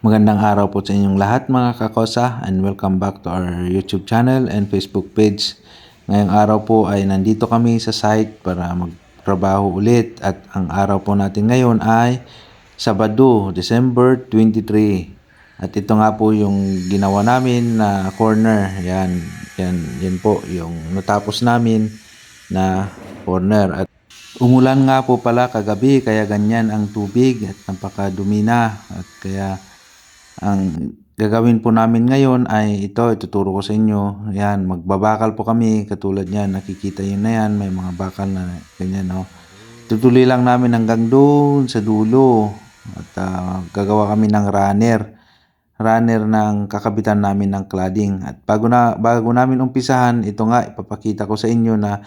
Magandang araw po sa inyong lahat mga kakosa, and welcome back to our YouTube channel and Facebook page. Ngayong araw po ay nandito kami sa site para magtrabaho ulit, at ang araw po natin ngayon ay Sabado, December 23. At ito nga po yung ginawa namin na corner. Yan po yung natapos namin na corner. At umulan nga po pala kagabi, kaya ganyan ang tubig at napakadumi na. At kaya ang gagawin po namin ngayon ay ituturo ko sa inyo. Yan, magbabakal po kami katulad yan. Nakikita yun na yan, may mga bakal na ganyan, no. Tutuloy lang namin hanggang doon sa dulo. At gagawa kami ng runner ng kakabitan namin ng cladding. At bago namin umpisahan, ito nga ipapakita ko sa inyo na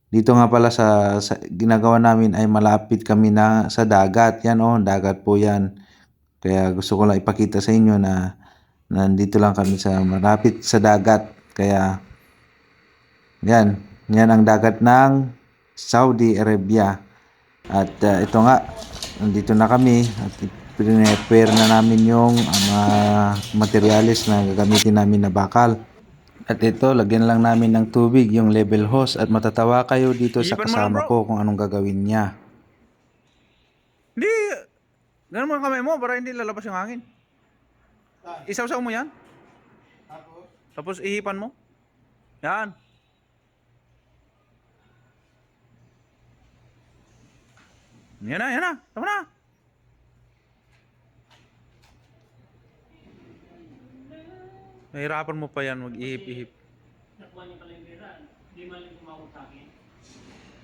dito nga pala sa ginagawa namin ay malapit kami na sa dagat. Yan, oh, dagat po yan. Kaya gusto ko lang ipakita sa inyo na nandito lang kami sa malapit sa dagat. Kaya yan ang dagat ng Saudi Arabia. At ito nga, nandito na kami at prepare na namin yung mga materyales na gagamitin namin na bakal. At ito, lagyan lang namin ng tubig yung level hose, at matatawa kayo dito sa kasama ko kung anong gagawin niya. Hindi, ganun mo ang kamay mo para hindi lalabas yung hangin. Isaw-saw mo yan. Tapos ihipan mo. Yan. Yan na. Tama na. Nahirapan mo pa yan mag-ihip-ihip. Nakuha niya pala yung pera. Di maling tumawag sa akin.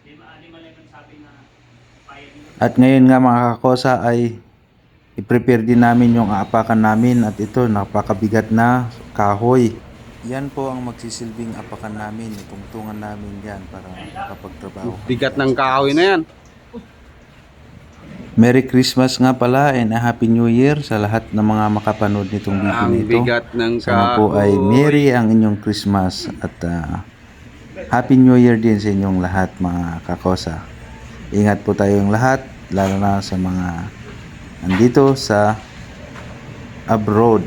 Di maling nagsabi na payag niya. At ngayon nga mga kakosa ay i-prepare din namin yung aapakan namin, at ito napakabigat na kahoy. Yan po ang magsisilbing apakan namin, itungtungan namin yan para makapagtrabaho. Bigat ng kahoy na yan. Merry Christmas nga pala and a Happy New Year sa lahat ng mga makapanood nitong video Ang nito. bigat ng Sana po kahoy. ay merry ang inyong Christmas at Happy New Year din sa inyong lahat mga kakosa. Ingat po tayong lahat, lalo na sa mga nandito sa abroad.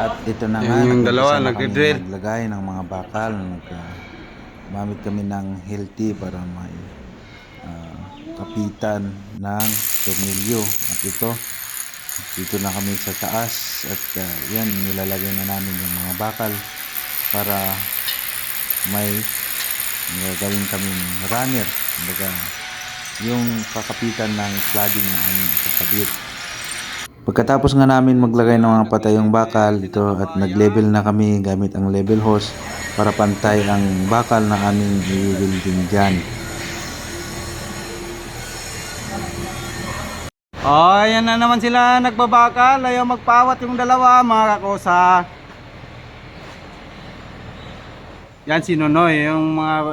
At ito na nga, Yung dalawa, nag-umpisa na kami nagdi-drill. maglagay ng mga bakal. Gumamit kami ng hilti para may kapitan ng tornilyo. At dito na kami sa taas, at yan, nilalagay na namin yung mga bakal para may gagawin kaming runner. Kumbaga, yung kakapitan ng cladding na aming kakabit. Pagkatapos nga namin maglagay ng mga patayong bakal dito, at nag-level na kami gamit ang level hose para pantay ang bakal na aming i-welding dyan. Oh, yan na naman sila nagbabakal. Ayaw magpawat yung dalawa, mga kakosa. Yan si Nonoy,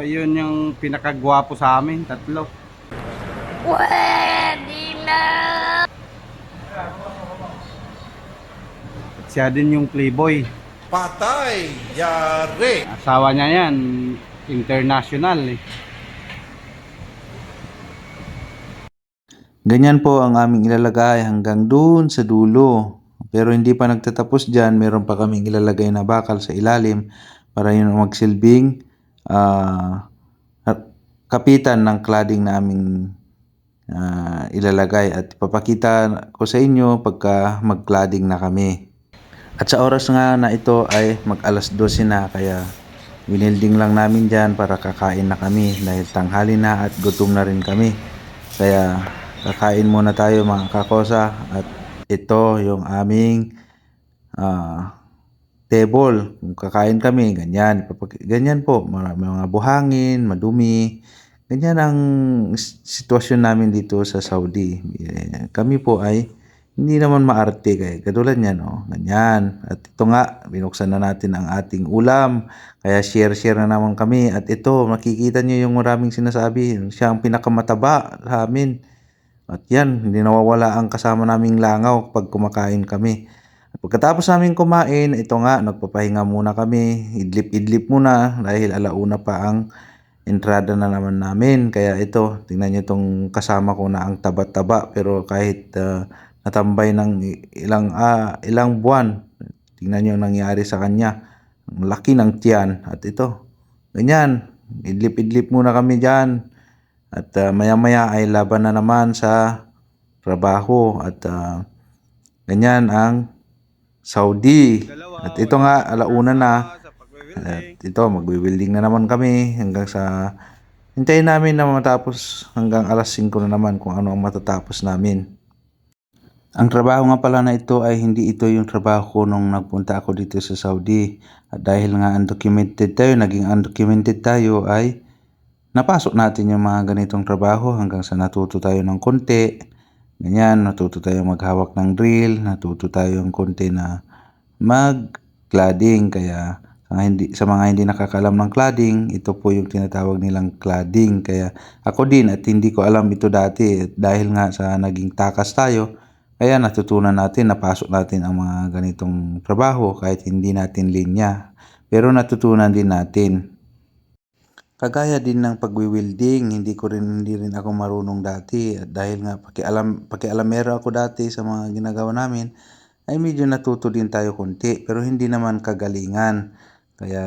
yun yung pinakagwapo sa amin, tatlo. Pwede na! At siya din yung playboy. Patay! Yari! Asawa niya yan, international eh. Ganyan po ang aming ilalagay hanggang doon sa dulo. Pero hindi pa nagtatapos dyan, meron pa kaming ilalagay na bakal sa ilalim para yun ang magsilbing kapitan ng cladding na aming ilalagay. At ipapakita ko sa inyo pagka mag-cladding na kami. At sa oras nga na ito ay mag-alas 12 na, kaya winilding lang namin dyan para kakain na kami dahil tanghali na at gutom na rin kami. Kaya kakain muna tayo mga kakosa, at ito yung aming table. Kung kakain kami, ganyan po, mga buhangin, madumi. Ganyan ang sitwasyon namin dito sa Saudi. Kami po ay hindi naman maarte, kaya katulad niyan, oh, ganyan. At ito nga, binuksan na natin ang ating ulam, kaya share na naman kami. At ito, makikita niyo yung maraming sinasabi, siya ang pinakamataba sa amin. At yan, hindi nawawala ang kasama naming langaw pag kumakain kami. At pagkatapos namin kumain, ito nga, nagpapahinga muna kami. Idlip-idlip muna dahil alauna pa ang entrada na naman namin. Kaya ito, tingnan nyo itong kasama ko na ang taba-taba. Pero kahit natambay ng ilang buwan, tingnan nyo ang nangyari sa kanya. Ang laki ng tiyan. At ito, ganyan, idlip-idlip muna kami dyan. At maya-maya ay laban na naman sa trabaho. At ganyan ang Saudi. At ito nga, alauna na. At ito, magwi-welding na naman kami hanggang sa hintayin namin na matapos hanggang alas 5 na naman kung ano ang matatapos namin. Ang trabaho nga pala na ito ay hindi ito yung trabaho ko nung nagpunta ako dito sa Saudi. At dahil nga undocumented tayo, naging undocumented tayo, ay napasok natin yung mga ganitong trabaho hanggang sa natuto tayo ng konti. Ganyan, natuto tayo maghawak ng drill, natuto tayo ng konti na mag-cladding. Kaya sa mga hindi nakakalam ng cladding, ito po yung tinatawag nilang cladding. Kaya ako din at hindi ko alam ito dati. At dahil nga sa naging takas tayo, kaya natutunan natin, napasok natin ang mga ganitong trabaho kahit hindi natin linya. Pero natutunan din natin. Kagaya din ng pagwi-welding, hindi rin ako marunong dati. At dahil nga pakialamero ako dati sa mga ginagawa namin, ay medyo natuto din tayo konti. Pero hindi naman kagalingan. Kaya,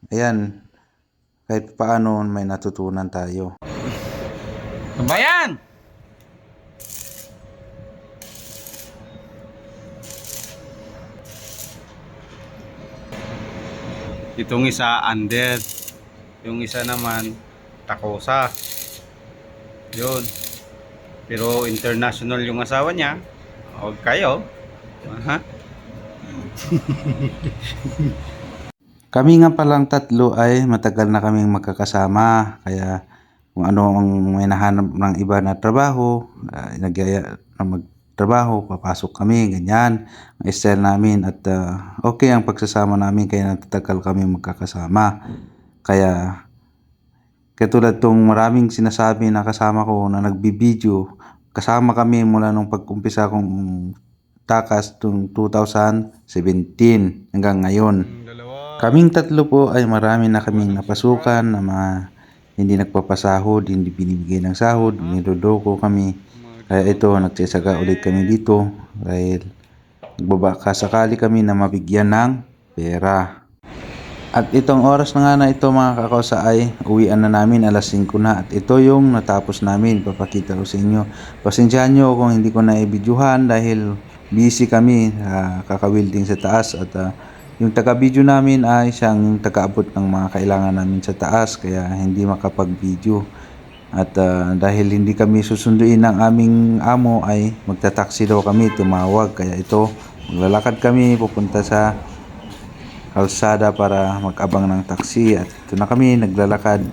ayan, kahit paano may natutunan tayo. Bayan! Itong isa under, yung isa naman takosa. Yun. Pero international yung asawa niya. Huwag kayo. Aha. Kami nga palang tatlo ay matagal na kaming magkakasama. Kaya kung ano ang may nahanap ng iba na trabaho, nagyaya na magtrabaho, papasok kami, ganyan. Ang style namin at okay ang pagsasama namin kaya natatagal kami magkakasama. Kaya katulad tong maraming sinasabi na kasama ko na nagbibideo, kasama kami mula nung pag-umpisa kong takas tung 2017 hanggang ngayon. Kaming tatlo po ay marami na kaming napasukan na mga hindi nagpapasahod, hindi binibigay ng sahod, nilodoko kami. Kaya ito, nagsisaga ulit kami dito dahil nagbabaka sakali kami na mabigyan ng pera. At itong oras na nga na ito mga kakosa ay uwian na namin, alas 5 na. At ito yung natapos namin, papakita ko sa inyo. Pasensyahan nyo kung hindi ko na i-videohan dahil busy kami kakawilding sa taas. At yung taga-video namin ay siyang taga-abot ng mga kailangan namin sa taas kaya hindi makapag-video. At dahil hindi kami susunduin ng aming amo ay magta-taxi daw kami, tumawag. Kaya ito, maglalakad kami pupunta sa kalsada para mag-abang ng taxi. At ito na kami, naglalakad.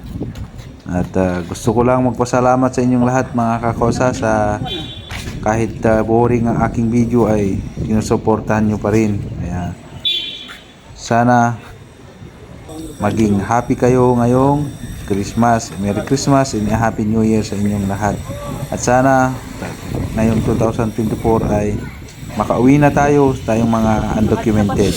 At gusto ko lang magpasalamat sa inyong lahat mga kakosa sa kahit boring ang aking video ay sinusuportahan nyo pa rin. Kaya sana maging happy kayo ngayong Christmas. Merry Christmas and Happy New Year sa inyong lahat. At sana ngayong 2024 ay makauwi na tayong mga undocumented.